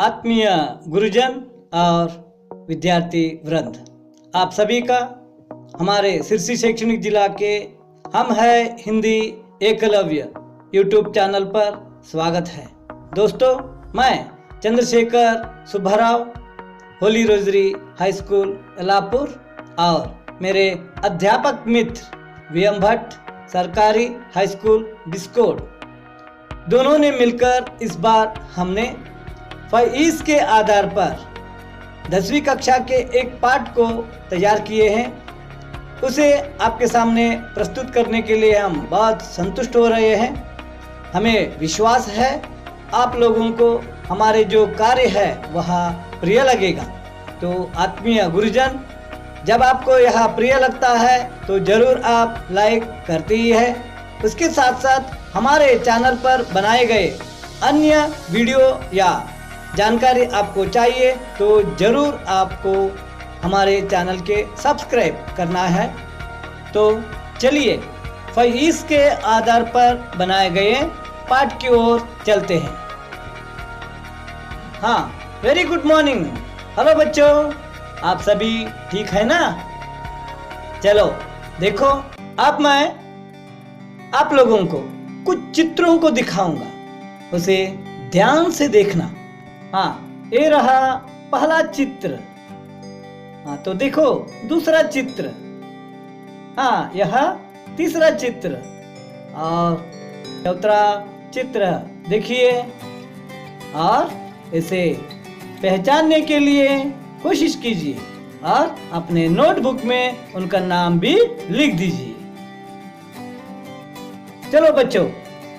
आत्मीय गुरुजन और विद्यार्थी वृंद, आप सभी का हमारे सिरसी शैक्षणिक जिला के हम है हिंदी एकलव्य यूट्यूब चैनल पर स्वागत है। दोस्तों, मैं Chandrashekhar Subbarao Holi rosary high school Yellapur और मेरे अध्यापक मित्र वीएम भट्ट सरकारी हाई स्कूल बिस्कोट दोनों ने मिलकर इस बार हमने फईस के आधार पर 10वीं कक्षा के एक पाठ को तैयार किए हैं। उसे आपके सामने प्रस्तुत करने के लिए हम बहुत संतुष्ट हो रहे हैं। हमें विश्वास है आप लोगों को हमारे जो कार्य है वह प्रिय लगेगा। तो आत्मीय गुरुजन, जब आपको यह प्रिय लगता है तो जरूर आप लाइक करते ही है। उसके साथ साथ हमारे चैनल पर बनाए गए अन्य वीडियो या जानकारी आपको चाहिए तो जरूर आपको हमारे चैनल के सब्सक्राइब करना है। तो चलिए फईस के आधार पर बनाए गए पाठ की ओर चलते हैं। हाँ, वेरी गुड मॉर्निंग। हेलो बच्चों, आप सभी ठीक है ना? चलो देखो, अब मैं आप लोगों को कुछ चित्रों को दिखाऊंगा, उसे ध्यान से देखना। हाँ, ये रहा पहला चित्र। हाँ, तो देखो दूसरा चित्र। हाँ, यह तीसरा चित्र और चौथा चित्र देखिए। और इसे पहचानने के लिए कोशिश कीजिए और अपने नोटबुक में उनका नाम भी लिख दीजिए। चलो बच्चों,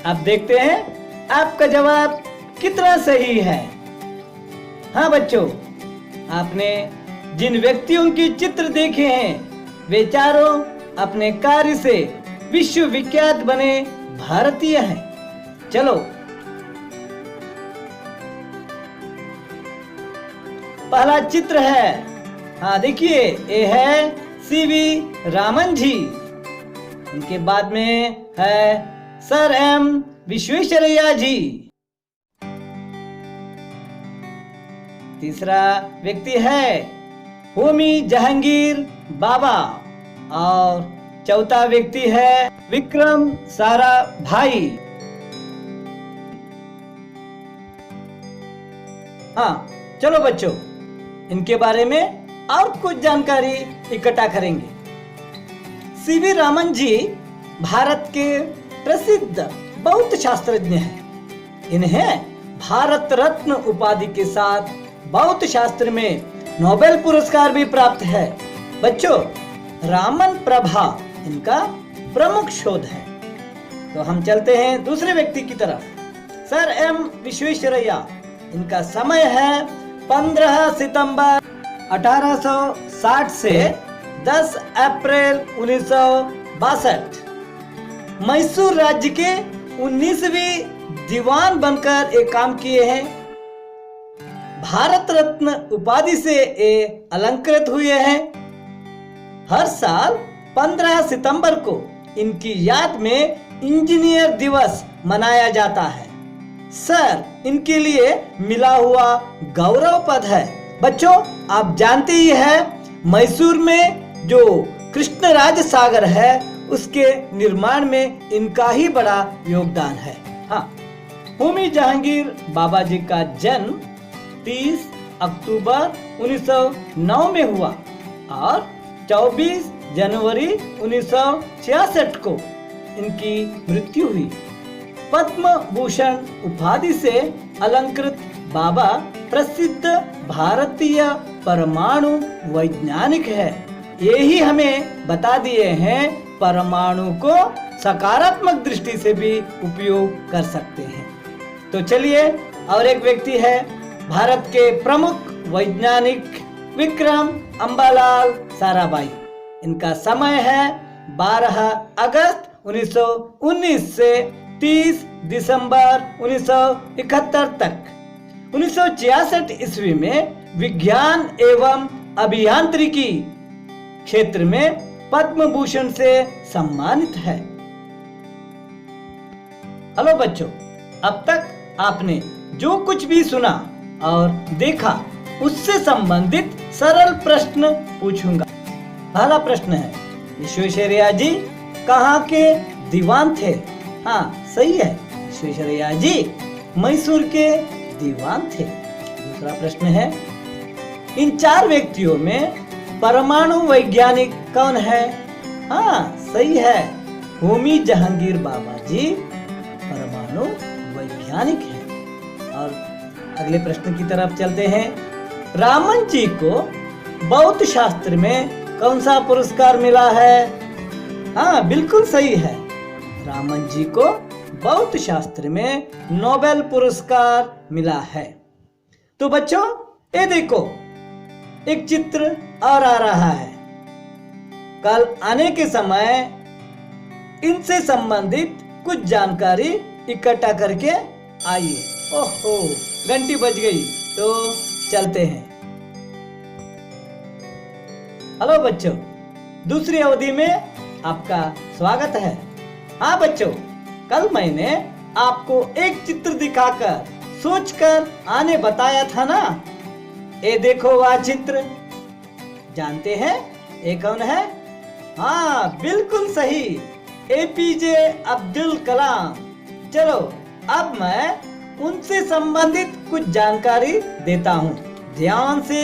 आप देखते हैं आपका जवाब कितना सही है। हाँ बच्चों, आपने जिन व्यक्तियों के चित्र देखे हैं वे चारों अपने कार्य से विश्वविख्यात बने भारतीय हैं। चलो पहला चित्र है, हाँ देखिए, ये है सीवी रामन जी। उनके बाद में है सर एम विश्वेश्वरैया जी। तीसरा व्यक्ति है होमी जहांगीर बाबा और चौथा व्यक्ति है विक्रम सारा भाई। हाँ चलो बच्चों, इनके बारे में और कुछ जानकारी इकट्ठा करेंगे। सीवी रामन जी भारत के प्रसिद्ध भौत शास्त्रज्ञ हैं। इन्हें भारत रत्न उपाधि के साथ भौत शास्त्र में नोबेल पुरस्कार भी प्राप्त है। बच्चों, रामन प्रभा इनका प्रमुख शोध है। तो हम चलते हैं दूसरे व्यक्ति की तरफ, सर एम विश्वेश्वरैया। इनका समय है 15 सितंबर 1860 से 10 अप्रैल 1962। मैसूर राज्य के 19वीं दीवान बनकर एक काम किए हैं। भारत रत्न उपाधि से ये अलंकृत हुए हैं। हर साल 15 सितंबर को इनकी याद में इंजीनियर दिवस मनाया जाता है। सर, इनके लिए मिला हुआ गौरव पद है। बच्चों, आप जानते ही हैं मैसूर में जो कृष्णराज सागर है उसके निर्माण में इनका ही बड़ा योगदान है। हाँ, होमी जहांगीर बाबा जी का जन्म 30 अक्टूबर 1909 में हुआ और 24 जनवरी 1966 को इनकी मृत्यु हुई। पद्म भूषण उपाधि से अलंकृत बाबा प्रसिद्ध भारतीय परमाणु वैज्ञानिक है। ये ही हमें बता दिए हैं परमाणु को सकारात्मक दृष्टि से भी उपयोग कर सकते हैं। तो चलिए, और एक व्यक्ति है भारत के प्रमुख वैज्ञानिक विक्रम अम्बालाल साराभाई। इनका समय है 12 अगस्त 1919 से 30 दिसंबर 1971 तक। 1966 ईस्वी में विज्ञान एवं अभियांत्रिकी क्षेत्र में पद्म भूषण से सम्मानित है। हेलो बच्चों, अब तक आपने जो कुछ भी सुना और देखा उससे संबंधित सरल प्रश्न पूछूंगा। पहला प्रश्न है, विश्वेश्वरैया जी कहाँ के दीवान थे? हाँ सही है, विश्वेश्वरैया जी मैसूर के दीवान थे। दूसरा प्रश्न है, इन 4 व्यक्तियों में परमाणु वैज्ञानिक कौन है? हाँ सही है, होमी जहांगीर बाबा जी परमाणु वैज्ञानिक हैं। और अगले प्रश्न की तरफ चलते हैं, रामन जी को भौत शास्त्र में कौन सा पुरस्कार मिला है? हाँ बिल्कुल सही है, रामन जी को भौत शास्त्र में नोबेल पुरस्कार मिला है। तो बच्चों ये देखो, एक चित्र और आ रहा है। कल आने के समय इनसे संबंधित कुछ जानकारी इकट्ठा करके आइए। ओहो घंटी बज गई, तो चलते हैं। हेलो बच्चों, दूसरी अवधि में आपका स्वागत है। हाँ बच्चों, कल मैंने आपको एक चित्र दिखाकर सोचकर आने बताया था ना। ये देखो वह चित्र, जानते हैं ये कौन है? हाँ बिल्कुल सही, एपीजे अब्दुल कलाम। चलो अब मैं उनसे संबंधित कुछ जानकारी देता हूँ, ध्यान से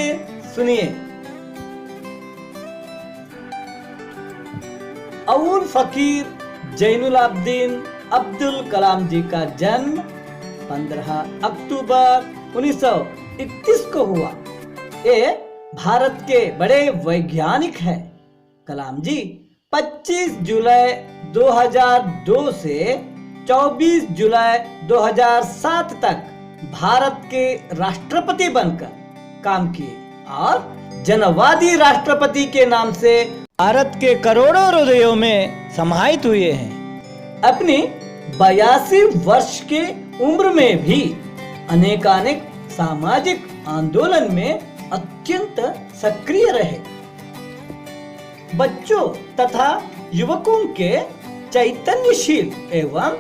सुनिए। अबुल फकीर जैनुल आबदीन अब्दुल कलाम जी का जन्म 15 अक्टूबर 1931 को हुआ। ये भारत के बड़े वैज्ञानिक हैं। कलाम जी 25 जुलाई 2002 से 24 जुलाई 2007 तक भारत के राष्ट्रपति बनकर काम किए और जनवादी राष्ट्रपति के नाम से भारत के करोड़ों हृदयों में समाहित हुए हैं। अपनी 82 वर्ष की उम्र में भी अनेकानेक सामाजिक आंदोलन में अत्यंत सक्रिय रहे। बच्चों तथा युवकों के चैतन्यशील एवं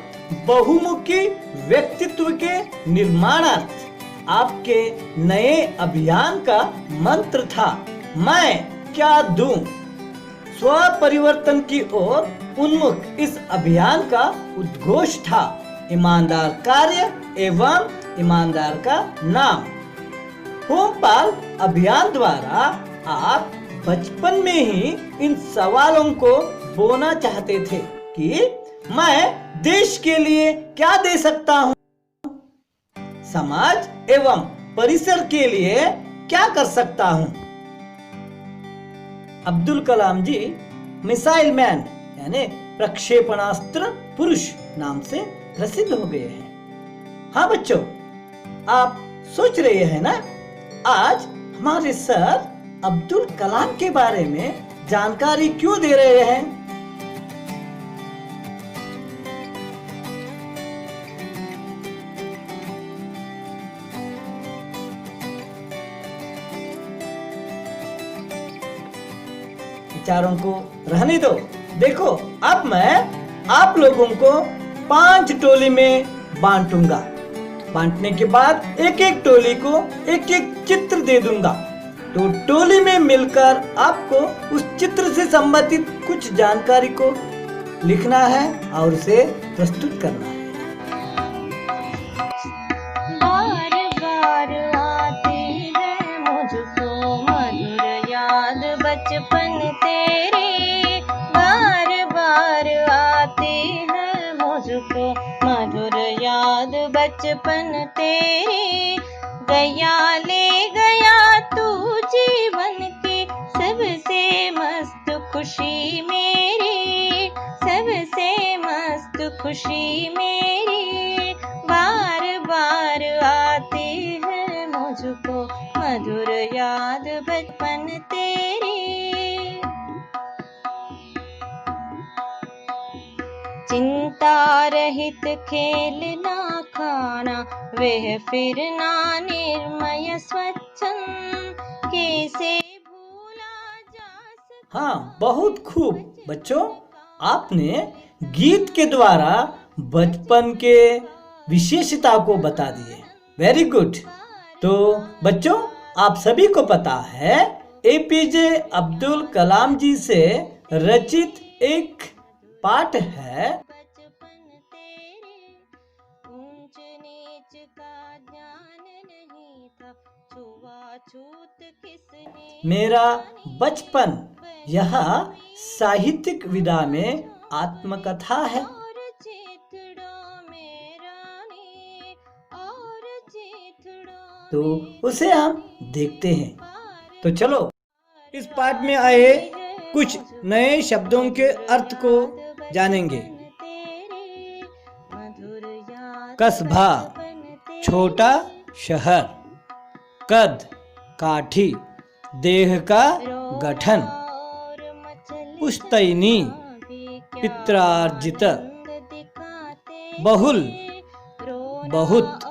बहुमुखी व्यक्तित्व के निर्माणार्थ आपके नए अभियान का मंत्र था, मैं क्या दूं। स्व परिवर्तन की ओर उन्मुख इस अभियान का उद्घोष था, ईमानदार कार्य एवं ईमानदार का नाम। होमपाल अभियान द्वारा आप बचपन में ही इन सवालों को बोना चाहते थे कि मैं देश के लिए क्या दे सकता हूँ, समाज एवं परिसर के लिए क्या कर सकता हूँ। अब्दुल कलाम जी मिसाइल मैन यानी प्रक्षेपणास्त्र पुरुष नाम से प्रसिद्ध हो गए हैं। हाँ बच्चों, आप सोच रहे हैं ना, आज हमारे सर अब्दुल कलाम के बारे में जानकारी क्यों दे रहे हैं? विचारों को रहने दो। देखो अब मैं आप लोगों को 5 टोली में बांटूंगा। बांटने के बाद एक एक टोली को एक एक चित्र दे दूंगा। तो टोली में मिलकर आपको उस चित्र से संबंधित कुछ जानकारी को लिखना है और उसे प्रस्तुत करना है। बार बार आती है मुझको मधुर याद बचपन तेरी, बार बार आती है मुझको मधुर याद बचपन तेरी। गया ले गया तू जीवन की सबसे मस्त खुशी मेरी, सबसे मस्त खुशी मेरी। बार बार आती है मुझको मधुर याद बचपन तेरी। चिंता रहित खेलना खाना वह फिरना निर्मय स्वच्छंद, कैसे भूला जा सकता। हाँ बहुत खूब बच्चों, आपने गीत के द्वारा बचपन के विशेषता को बता दिए। Very good. तो बच्चों, आप सभी को पता है एपीजे अब्दुल कलाम जी से रचित एक पाठ है, ऊंच नीच का ज्ञान नहीं था, छुआछूत किसने मेरा बचपन। यह साहित्यिक विधा में आत्मकथा है। और चिथड़ों में रानी, और चिथड़ों तो उसे हम देखते हैं। तो चलो इस पाठ में आए कुछ नए शब्दों के अर्थ को जानेंगे। कस्बा, छोटा शहर। कद, काठी, देह का गठन। पुश्तैनी, पित्रार्जित। बहुल, बहुत।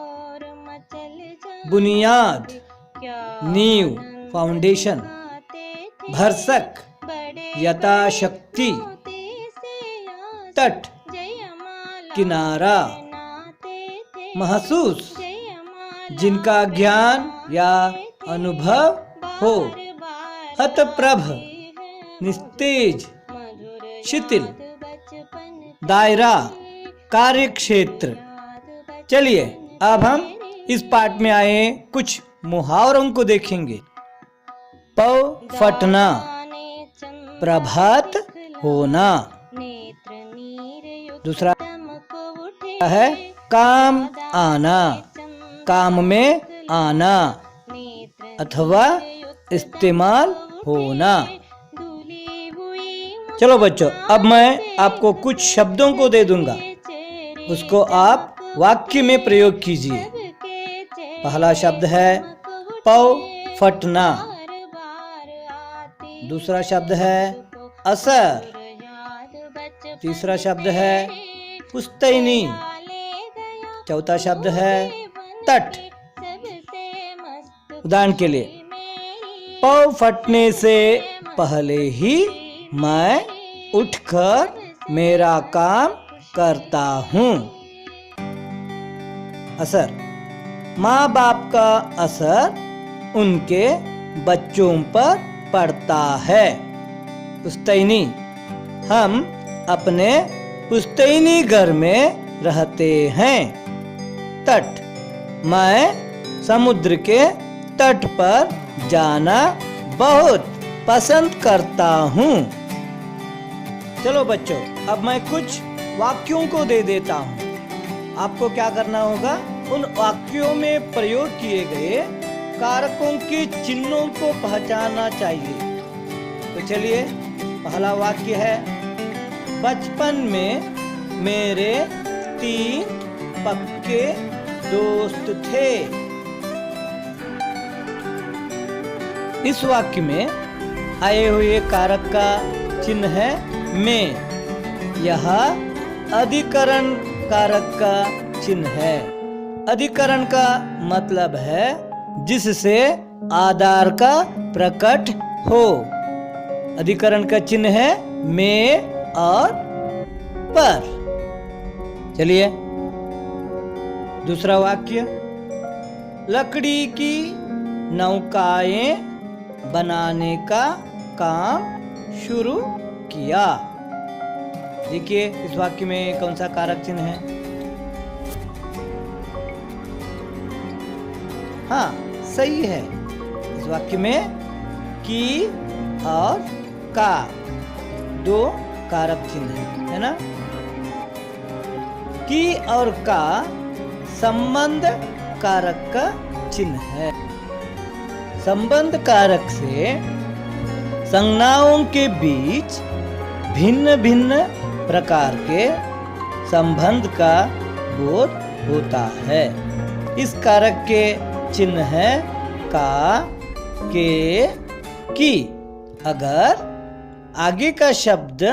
बुनियाद, नींव, फाउंडेशन। भरसक, यथाशक्ति। तट, किनारा। महसूस, जिनका ज्ञान या अनुभव हो। हतप्रभ, निस्तेज, शिथिल। दायरा, कार्यक्षेत्र। चलिए अब हम इस पाठ में आए कुछ मुहावरों को देखेंगे। पौ फटना, प्रभात होना। दूसरा है काम आना, काम में आना अथवा इस्तेमाल होना। चलो बच्चों, अब मैं आपको कुछ शब्दों को दे दूंगा, उसको आप वाक्य में प्रयोग कीजिए। पहला शब्द है पौ फटना। दूसरा शब्द है असर। तीसरा शब्द है पुश्तैनी। चौथा शब्द है तट। उदाहरण के लिए, पौ फटने से पहले ही मैं उठकर मेरा काम करता हूँ। असर, माँ बाप का असर उनके बच्चों पर पड़ता है। पुश्तैनी, हम अपने पुश्तैनी घर में रहते हैं। तट, मैं समुद्र के तट पर जाना बहुत पसंद करता हूँ। चलो बच्चों, अब मैं कुछ वाक्यों को दे देता हूँ। आपको क्या करना होगा, उन वाक्यों में प्रयोग किए गए कारकों के चिन्हों को पहचानना चाहिए। तो चलिए, पहला वाक्य है, बचपन में मेरे 3 पक्के दोस्त थे। इस वाक्य में आए हुए कारक का चिन्ह है में। यह अधिकरण कारक का चिन्ह है। अधिकरण का मतलब है जिससे आधार का प्रकट हो। अधिकरण का चिन्ह है में और पर। चलिए दूसरा वाक्य, लकड़ी की नौकाएं बनाने का काम शुरू किया। देखिए इस वाक्य में कौन सा कारक चिन्ह है? हाँ, सही है। इस वाक्य में की और का 2 कारक चिन्ह है ना। की और का संबंध कारक का चिन्ह है। संबंध कारक से संज्ञाओं के बीच भिन्न भिन्न प्रकार के संबंध का बोध होता है। इस कारक के चिन्ह है का, के, की। अगर आगे का शब्द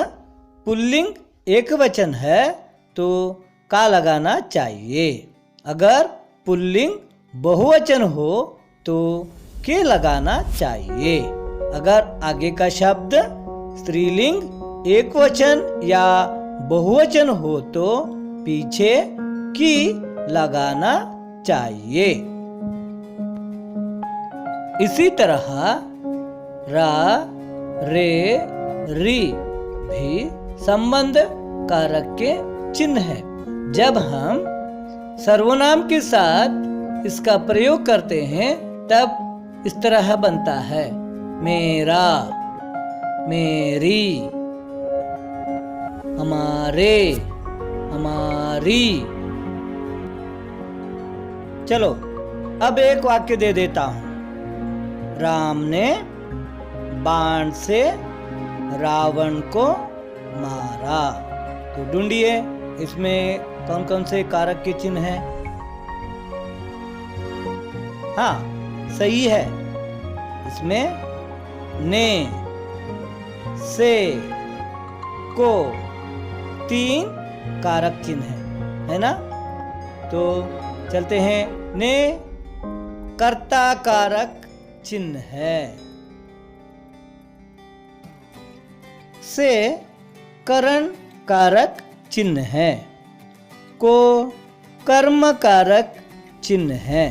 पुल्लिंग एकवचन है तो का लगाना चाहिए। अगर पुल्लिंग बहुवचन हो तो के लगाना चाहिए। अगर आगे का शब्द स्त्रीलिंग एकवचन या बहुवचन हो तो पीछे की लगाना चाहिए। इसी तरह रा, रे, री भी संबंध कारक के चिन्ह है। जब हम सर्वनाम के साथ इसका प्रयोग करते हैं तब इस तरह बनता है, मेरा, मेरी, हमारे, हमारी। चलो अब एक वाक्य दे देता हूं। राम ने बाण से रावण को मारा। तो ढूंढिए इसमें कौन कौन से कारक के चिन्ह हैं। हाँ, सही है, इसमें ने, से, को 3 कारक चिन्ह है ना। तो चलते हैं, ने कर्ता कारक चिन्ह है, से करण कारक चिन्ह है, को कर्म कारक चिन्ह है।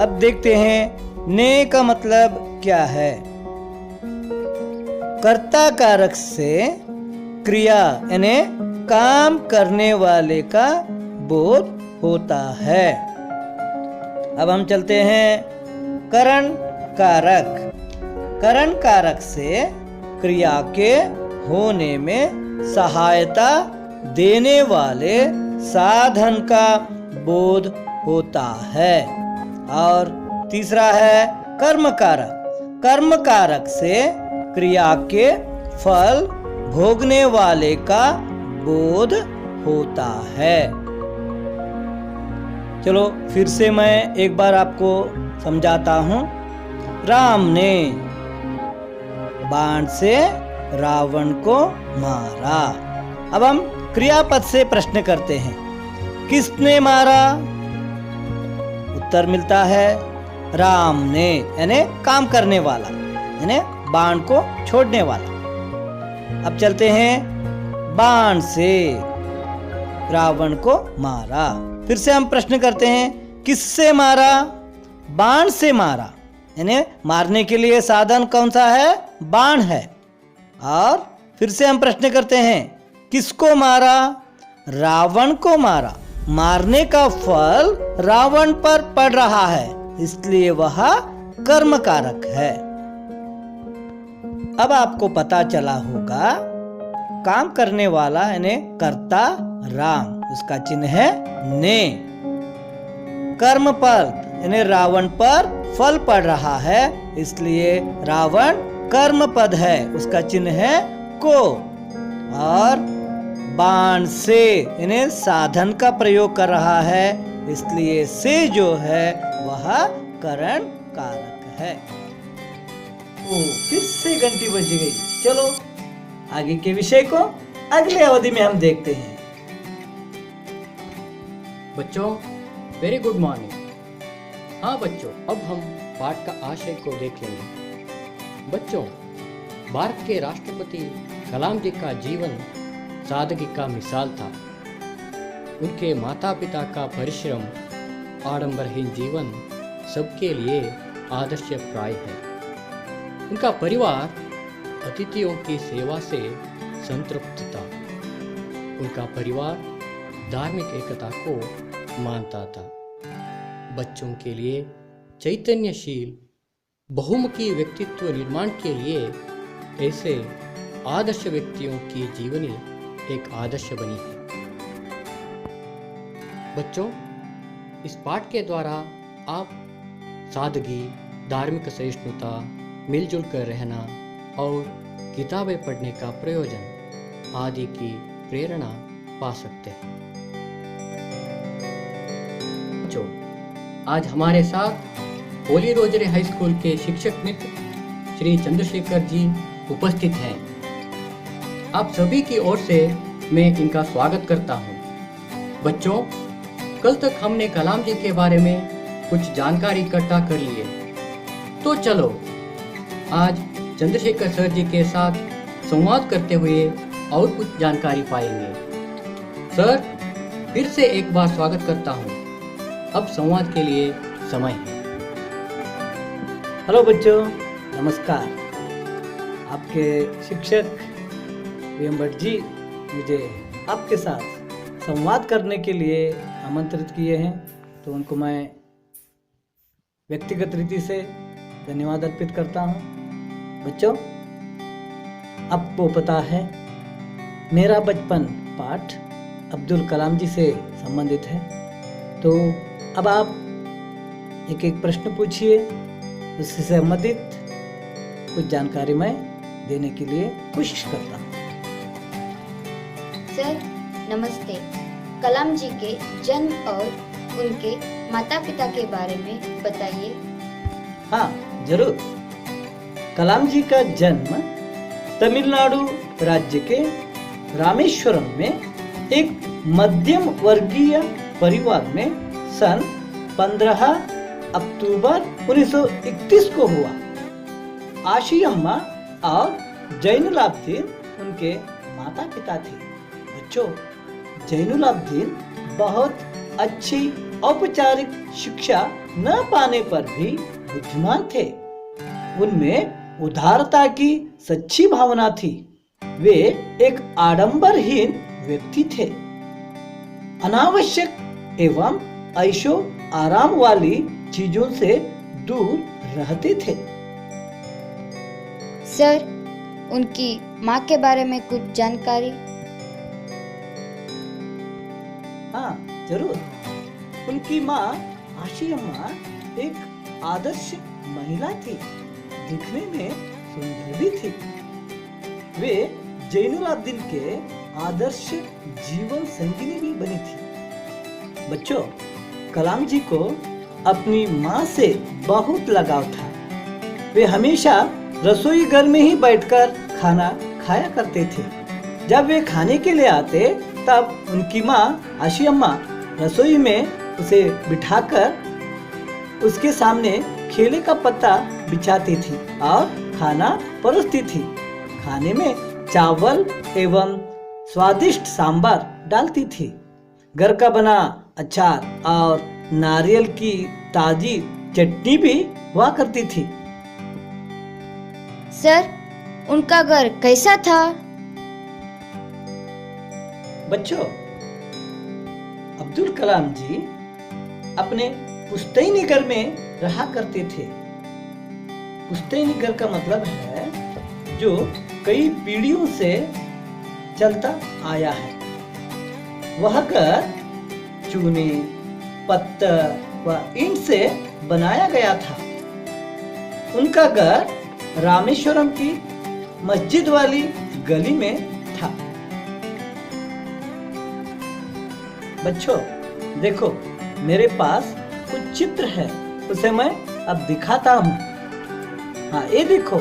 अब देखते हैं ने का मतलब क्या है। कर्ता कारक से क्रिया यानी काम करने वाले का बोध होता है। अब हम चलते हैं करण कारक। करण कारक से क्रिया के होने में सहायता देने वाले साधन का बोध होता है। और तीसरा है कर्म कारक। कर्म कारक से क्रिया के फल भोगने वाले का बोध होता है। चलो फिर से मैं एक बार आपको समझाता हूँ। राम ने बाण से रावण को मारा। अब हम क्रियापद से प्रश्न करते हैं, किसने मारा? उत्तर मिलता है राम ने, यानी काम करने वाला, यानी बाण को छोड़ने वाला। अब चलते हैं, बाण से रावण को मारा। फिर से हम प्रश्न करते हैं, किससे मारा? बाण से मारा, यानी मारने के लिए साधन कौन सा है? बाण है। और फिर से हम प्रश्न करते हैं, किसको मारा? रावण को मारा। मारने का फल रावण पर पड़ रहा है, इसलिए वह कर्म कारक है। अब आपको पता चला होगा, काम करने वाला यानी कर्ता राम, उसका चिन्ह है ने। कर्म पर यानी रावण पर फल पड़ रहा है, इसलिए रावण कर्म पद है, उसका चिन्ह है को। और बाण से यानी साधन का प्रयोग कर रहा है, इसलिए से जो है वह करण कारक है। ओ, फिर से घंटी बज गई। चलो आगे के विषय को अगले अवधि में हम देखते हैं। बच्चों, वेरी गुड मॉर्निंग। हाँ बच्चों, अब हम पाठ का आशय को देख लेंगे। बच्चों, भारत के राष्ट्रपति कलाम जी का जीवन सादगी का मिसाल था। उनके माता पिता का परिश्रम, आडंबरहीन जीवन सबके लिए आदर्शप्राय है। उनका परिवार अतिथियों की सेवा से संतृप्त था। उनका परिवार धार्मिक एकता को मानता था। बच्चों के लिए चैतन्यशील बहुमुखी व्यक्तित्व निर्माण के लिए ऐसे आदर्श व्यक्तियों की जीवनी एक आदर्श बनी है। बच्चों, इस पाठ के द्वारा आप सादगी, धार्मिक सहिष्णुता, मिलजुल कर रहना और किताबें पढ़ने का प्रयोजन आदि की प्रेरणा पा सकते हैं। बच्चों, आज हमारे साथ होली रोजरी हाई स्कूल के शिक्षक मित्र श्री चंद्रशेखर जी उपस्थित हैं। आप सभी की ओर से मैं इनका स्वागत करता हूं। बच्चों, कल तक हमने कलाम जी के बारे में कुछ जानकारी इकट्ठा कर ली है, तो चलो आज चंद्रशेखर सर जी के साथ संवाद करते हुए और कुछ जानकारी पाएंगे। सर, फिर से एक बार स्वागत करता हूं। अब संवाद के लिए समय है। हेलो बच्चों, नमस्कार। आपके शिक्षक वीएम भट्ट जी मुझे आपके साथ संवाद करने के लिए आमंत्रित किए हैं, तो उनको मैं व्यक्तिगत रीति से धन्यवाद अर्पित करता हूँ। बच्चों, आपको पता है मेरा बचपन पाठ अब्दुल कलाम जी से संबंधित है, तो अब आप एक एक प्रश्न पूछिए, उससे संबंधित कुछ जानकारी मैं देने के लिए कोशिश करता हूँ। सर नमस्ते। कलाम जी के जन्म और उनके माता पिता के बारे में बताइए। हाँ जरूर। कलाम जी का जन्म तमिलनाडु राज्य के रामेश्वरम में एक मध्यम वर्गीय परिवार में सन 15 अक्टूबर 1931 को हुआ। आशियम्मा और जैनुलाब्दीन उनके माता पिता थे। बच्चों, जैनुलाब्दीन बहुत अच्छी औपचारिक शिक्षा न पाने पर भी बुद्धिमान थे। उनमें उदारता की सच्ची भावना थी। वे एक आडंबरहीन व्यक्ति थे। अनावश्यक एवं ऐशो आराम वाली चीजों से दूर रहते थे। सर उनकी माँ के बारे में कुछ जानकारी। हाँ जरूर। उनकी माँ आशियम्मा एक आदर्श महिला थी, दिखने में सुंदर भी थी। वे जैनुलाब्दीन के आदर्श जीवन संगिनी भी बनी थी। बच्चों, कलाम जी को अपनी माँ से बहुत लगाव था। वे हमेशा रसोई घर में ही बैठकर खाना खाया करते थे। जब वे खाने के लिए आते तब उनकी माँ आशियम्मा रसोई में उसे बिठाकर उसके सामने केले का पत्ता बिछाती थी और खाना परोसती थी। खाने में चावल एवं स्वादिष्ट सांभर डालती थी। घर का बना अचार और नारियल की ताजी चटनी भी हुआ करती थी। सर उनका घर कैसा था? बच्चों, अब्दुल कलाम जी अपने पुश्तैनी घर में रहा करते थे। पुश्तैनी घर का मतलब है जो कई पीढ़ियों से चलता आया है। वह घर चूने, पत्थर व ईंट से बनाया गया था। उनका घर रामेश्वरम की मस्जिद वाली गली में था। बच्चों देखो, मेरे पास कुछ चित्र है, उसे मैं अब दिखाता हूँ। हाँ ये देखो,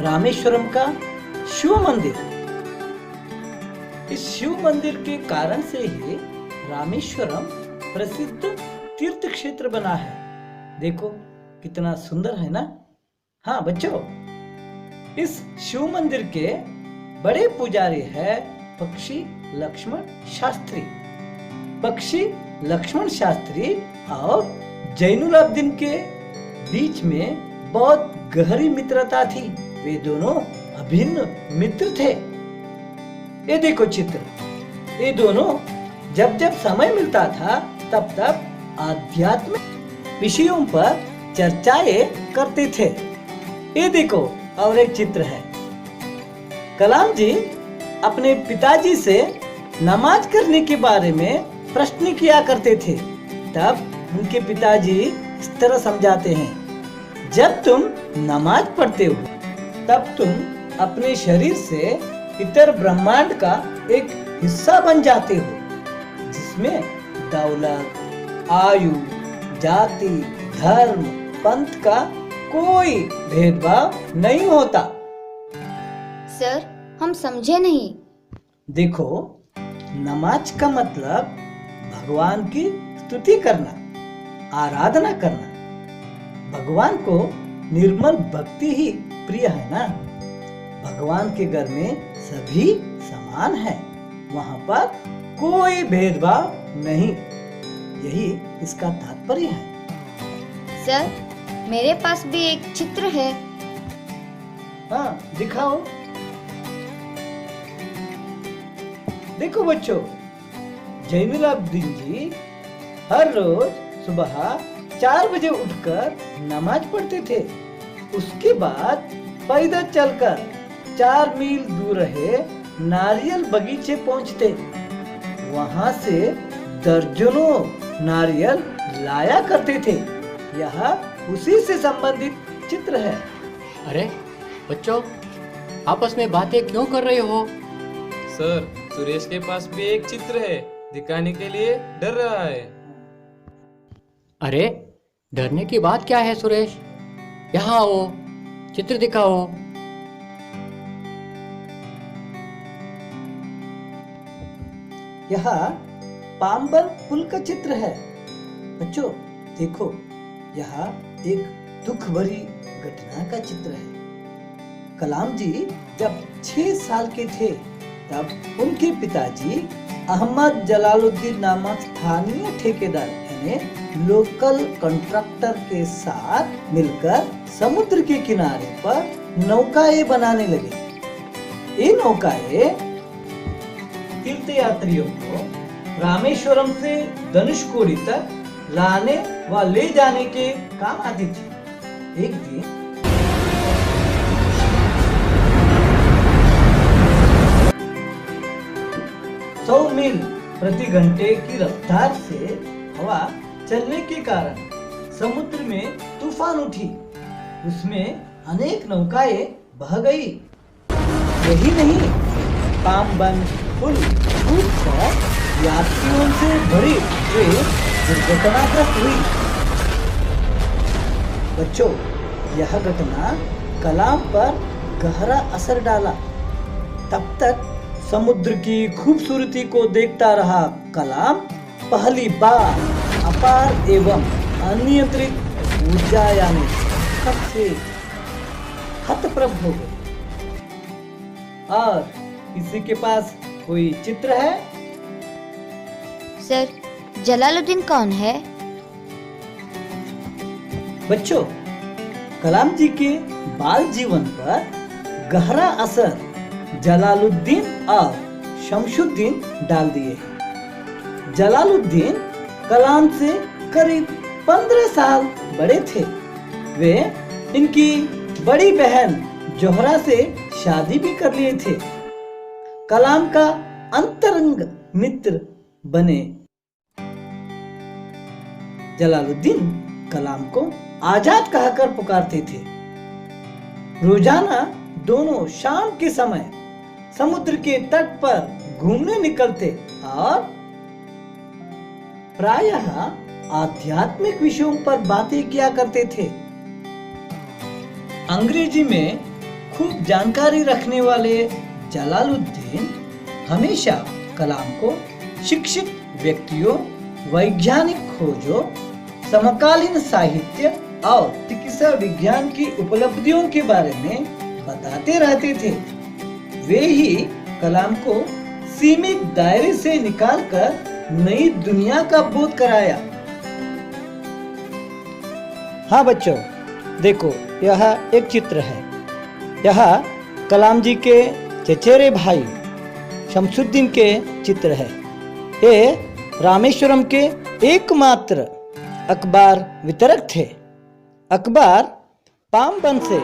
रामेश्वरम का शिव मंदिर। इस शिव मंदिर के कारण से ही रामेश्वरम प्रसिद्ध तीर्थ क्षेत्र बना है। देखो कितना सुंदर है ना। हाँ बच्चों, इस शिव मंदिर के बड़े पुजारी है पक्षी लक्ष्मण शास्त्री। पक्षी लक्ष्मण शास्त्री और जैनुलाब्दीन के बीच में बहुत गहरी मित्रता थी। वे दोनों अभिन्न मित्र थे। ये देखो चित्र। ये दोनों जब जब समय मिलता था तब तब आध्यात्मिक विषयों पर चर्चाएं करते थे। ये देखो और एक चित्र है। कलाम जी अपने पिताजी से नमाज करने के बारे में प्रश्न किया करते थे। तब उनके पिताजी इस तरह समझाते हैं, जब तुम नमाज पढ़ते हो तब तुम अपने शरीर से इतर ब्रह्मांड का एक हिस्सा बन जाते हो, जिसमें दौलत, आयु, जाति, धर्म, पंथ का कोई भेदभाव नहीं होता। सर हम समझे नहीं। देखो, नमाज का मतलब भगवान की स्तुति करना, आराधना करना। भगवान को निर्मल भक्ति ही प्रिय है ना। भगवान के घर में सभी समान है, वहाँ पर कोई भेदभाव नहीं। यही इसका तात्पर्य है। सर मेरे पास भी एक चित्र है। हाँ, दिखाओ। देखो बच्चों, जैनुलाब्दीन जी हर रोज सुबह 4 बजे उठकर नमाज पढ़ते थे। उसके बाद पैदल चलकर 4 मील दूर रहे नारियल बगीचे पहुंचते। वहां से दर्जनों नारियल लाया करते थे। यह उसी से संबंधित चित्र है। अरे बच्चों, आपस में बातें क्यों कर रहे हो? सर, सुरेश के पास भी एक चित्र है, दिखाने के लिए डर रहा है। अरे डरने की बात क्या है सुरेश? यहाँ आओ, चित्र दिखाओ। यह पाम्बर पुल का चित्र है। बच्चों देखो, यह एक दुख भरी घटना का चित्र है। कलाम जी जब 6 साल के थे तब उनके पिताजी अहमद जलालुद्दीन नामक स्थानीय ठेकेदार यानी लोकल कॉन्ट्रैक्टर के साथ मिलकर समुद्र के किनारे पर नौकाएं बनाने लगे। ये नौकाएं तीर्थयात्रियों को रामेश्वरम से धनुषकोडी तक लाने व ले जाने के काम आती थी। एक दिन 100 मील प्रति घंटे की रफ्तार से हवा चलने के कारण समुद्र में तूफान उठी। उसमें अनेक नौकाएं बह गई। यही नहीं, पामबन पुल टूटकर यात्रियों से भरी ट्रेन दुर्घटनाग्रस्त हुई। बच्चों, यह घटना कलाम पर गहरा असर डाला। तब तक समुद्र की खूबसूरती को देखता रहा कलाम पहली बार अपार एवं अनियंत्रित ऊर्जा यानी सबसे हतप्रभ हो गए। और किसी के पास कोई चित्र है? सर, जलालुद्दीन कौन है? बच्चों, कलाम जी के बाल जीवन पर गहरा असर जलालुद्दीन और शमशुद्दीन डाल दिए। जलालुद्दीन कलाम से करीब 15 साल बड़े थे। वे इनकी बड़ी बहन जोहरा से शादी भी कर लिए थे। कलाम का अंतरंग मित्र बने। जलालुद्दीन कलाम को आजाद कहकर पुकारते थे। रोजाना दोनों शाम के समय समुद्र के तट पर घूमने निकलते और प्रायः आध्यात्मिक विषयों पर बातें किया करते थे। अंग्रेजी में खूब जानकारी रखने वाले जलालुद्दीन हमेशा कलाम को शिक्षित व्यक्तियों, वैज्ञानिक खोजों, समकालीन साहित्य और चिकित्सा विज्ञान की उपलब्धियों के बारे में बताते रहते थे। वे ही कलाम को सीमित दायरे से निकालकर नई दुनिया का बोध कराया। हाँ बच्चों, देखो, यह एक चित्र है। यह कलाम जी के चचेरे भाई शमशुद्दीन के चित्र है। ये रामेश्वरम के एकमात्र अखबार वितरक थे। अखबार पामबन से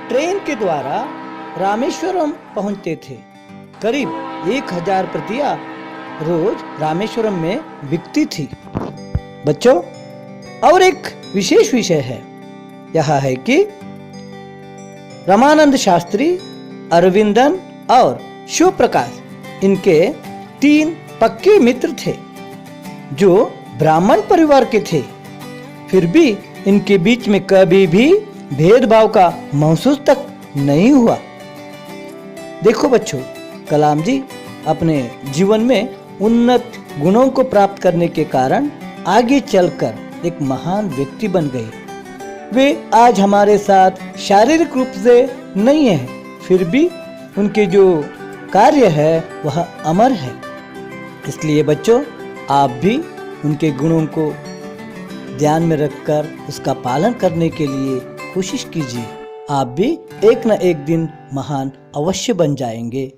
ट्रेन के द्वारा रामेश्वरम पहुंचते थे। करीब 1000 प्रतियां रोज रामेश्वरम में बिकती थी। बच्चों, और एक विशेष विषय है। यह है कि रामानंद शास्त्री, अरविंदन और शिव प्रकाश इनके 3 पक्के मित्र थे जो ब्राह्मण परिवार के थे। फिर भी इनके बीच में कभी भी भेदभाव का महसूस तक नहीं हुआ। देखो बच्चों, कलाम जी अपने जीवन में उन्नत गुणों को प्राप्त करने के कारण आगे चलकर एक महान व्यक्ति बन गए। वे आज हमारे साथ शारीरिक रूप से नहीं है, फिर भी उनके जो कार्य है वह अमर है। इसलिए बच्चों, आप भी उनके गुणों को ध्यान में रखकर उसका पालन करने के लिए कोशिश कीजिए। आप भी एक न एक दिन महान अवश्य बन जाएंगे।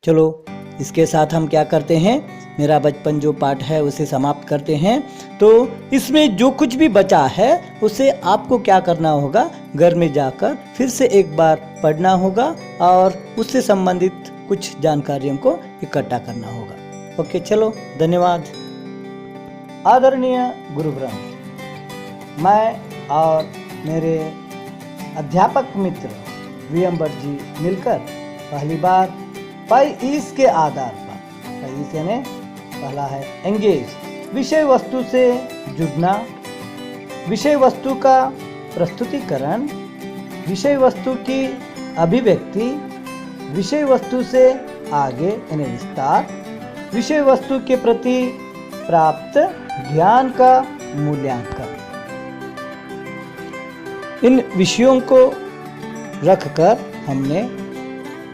चलो इसके साथ हम क्या करते हैं, मेरा बचपन जो पाठ है उसे समाप्त करते हैं। तो इसमें जो कुछ भी बचा है उसे आपको क्या करना होगा, घर में जाकर फिर से एक बार पढ़ना होगा और उससे संबंधित कुछ जानकारियों को इकट्ठा करना होगा। ओके, चलो धन्यवाद। आदरणीय गुरुवृंद, मैं और मेरे अध्यापक मित्र वीएम भट्ट जी मिलकर पहली बार PIES के आधार पर, PIES यानी पहला है एंगेज, विषय वस्तु से जुड़ना, विषय वस्तु का प्रस्तुतिकरण, विषय वस्तु की अभिव्यक्ति, विषय वस्तु से आगे यानी विस्तार, विषय वस्तु के प्रति प्राप्त ज्ञान का मूल्यांकन। इन विषयों को रखकर हमने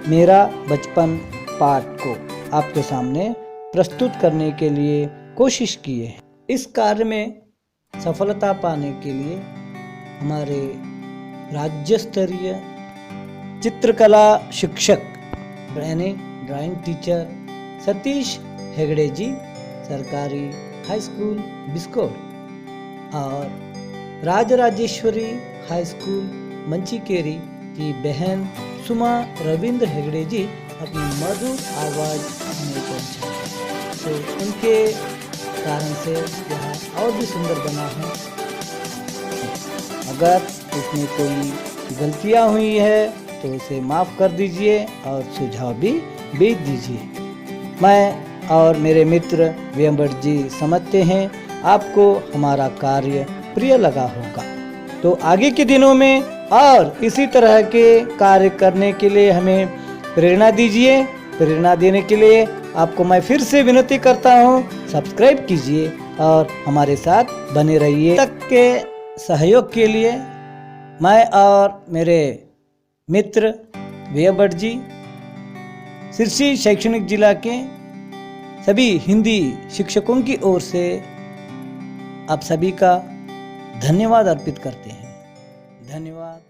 मेरा बचपन पाठ को आपके सामने प्रस्तुत करने के लिए कोशिश की है। इस कार्य में सफलता पाने के लिए हमारे राज्य स्तरीय चित्रकला शिक्षक यानी ड्राइंग टीचर सतीश हेगड़े जी, सरकारी हाई स्कूल बिस्कोट और राजराजेश्वरी हाई स्कूल मंचीकेरी की बहन सुमा रविंद्र हेगड़े जी अपनी मधुर आवाज़ में पहुंचे, तो उनके कारण से यह और भी सुंदर बना है। अगर इसमें कोई गलतियां हुई है तो उसे माफ़ कर दीजिए और सुझाव भी भेज दीजिए। मैं और मेरे मित्र वीएम भट्ट जी समझते हैं आपको हमारा कार्य प्रिय लगा होगा। तो आगे के दिनों में और इसी तरह के कार्य करने के लिए हमें प्रेरणा दीजिए। प्रेरणा देने के लिए आपको मैं फिर से विनती करता हूँ, सब्सक्राइब कीजिए और हमारे साथ बने रहिए। तक के सहयोग के लिए मैं और मेरे मित्र वीएम भट्ट जी सिरसी शैक्षणिक जिला के सभी हिंदी शिक्षकों की ओर से आप सभी का धन्यवाद अर्पित करते हैं। धन्यवाद।